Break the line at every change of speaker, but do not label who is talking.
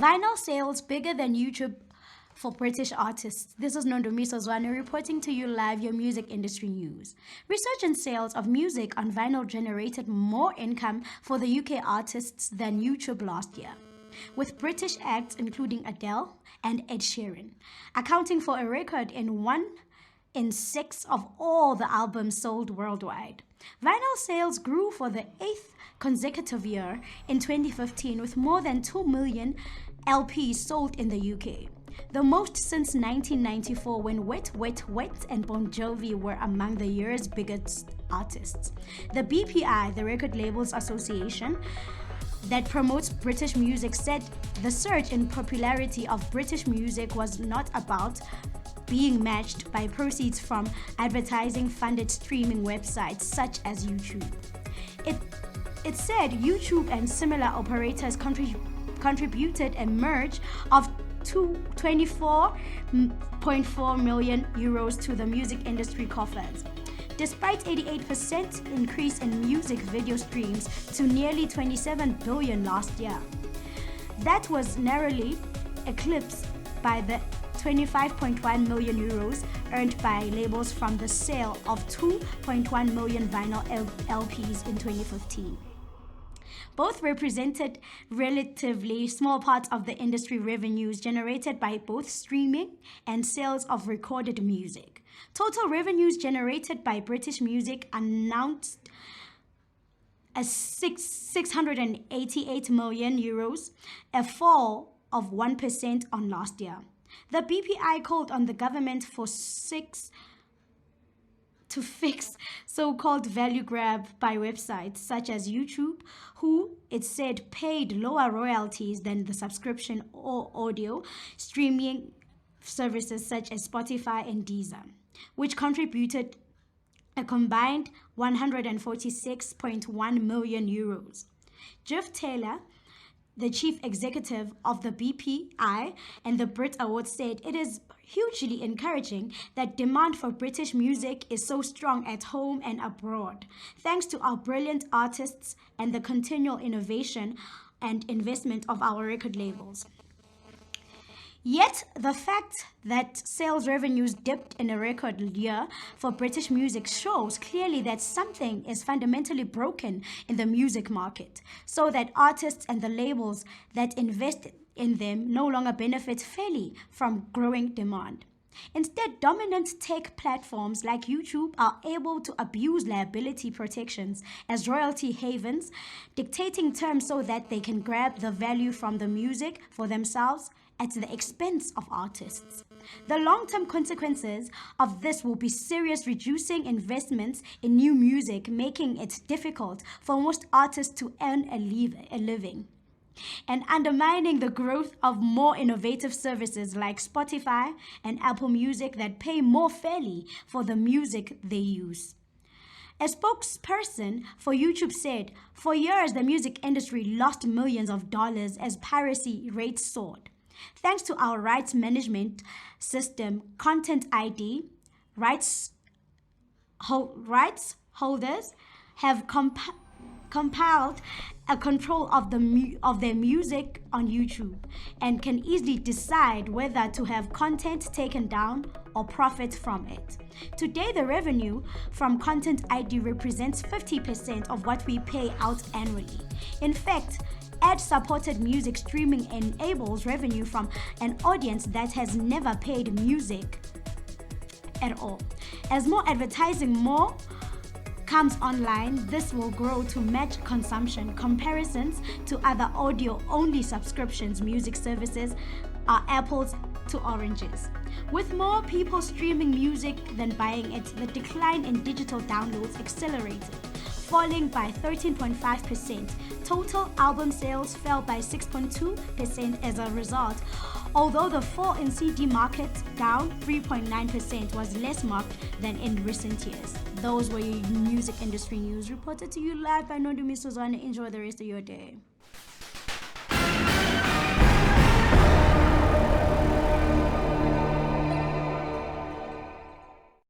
Vinyl sales bigger than YouTube for British artists. This is Nondomiso Zwane reporting to you live your music industry news. Research and sales of music on vinyl generated more income for the UK artists than YouTube last year, with British acts including Adele and Ed Sheeran accounting for a record in 1 in 6 of all the albums sold worldwide. Vinyl sales grew for the 8th consecutive year in 2015 with more than 2 million LPs sold in the UK, the most since 1994 when Wet Wet Wet and Bon Jovi were among the year's biggest artists. The BPI, the Record Labels Association, that promotes British music, said the surge in popularity of British music was not about being matched by proceeds from advertising-funded streaming websites such as YouTube. It said YouTube and similar operators contributed a merge of 24.4 million euros to the music industry coffers, despite 88% increase in music video streams to nearly 27 billion last year. That was narrowly eclipsed by the 25.1 million euros earned by labels from the sale of 2.1 million vinyl LPs in 2015. Both represented relatively small parts of the industry revenues generated by both streaming and sales of recorded music. Total revenues generated by British music announced as 688 million euros, a fall of 1% on last year. The BPI called on the government to fix so-called value grab by websites such as YouTube, who it said paid lower royalties than the subscription or audio streaming services such as Spotify and Deezer, which contributed a combined 146.1 million euros. Jeff Taylor, the chief executive of the BPI and the Brit Awards, said it is hugely encouraging that demand for British music is so strong at home and abroad, thanks to our brilliant artists and the continual innovation and investment of our record labels. Yet, the fact that sales revenues dipped in a record year for British music shows clearly that something is fundamentally broken in the music market, so that artists and the labels that invest in them no longer benefit fairly from growing demand. Instead, dominant tech platforms like YouTube are able to abuse liability protections as royalty havens, dictating terms so that they can grab the value from the music for themselves at the expense of artists. The long-term consequences of this will be serious, reducing investments in new music, making it difficult for most artists to earn a living, and undermining the growth of more innovative services like Spotify and Apple Music that pay more fairly for the music they use. A spokesperson for YouTube said, "For years, the music industry lost millions of dollars as piracy rates soared. Thanks to our rights management system, Content ID, rights holders have compiled a control of their music on YouTube and can easily decide whether to have content taken down or profit from it. Today, the revenue from Content ID represents 50% of what we pay out annually. In fact, ad-supported music streaming enables revenue from an audience that has never paid music at all. As more advertising comes online, this will grow to match consumption. Comparisons to other audio-only subscriptions music services are apples to oranges. With more people streaming music than buying it, the decline in digital downloads accelerated, falling by 13.5%. Total album sales fell by 6.2% as a result, although the fall in CD market, down 3.9%, was less marked than in recent years. Those were your music industry news reported to you live by Nondomiso Zwane. Enjoy the rest of your day.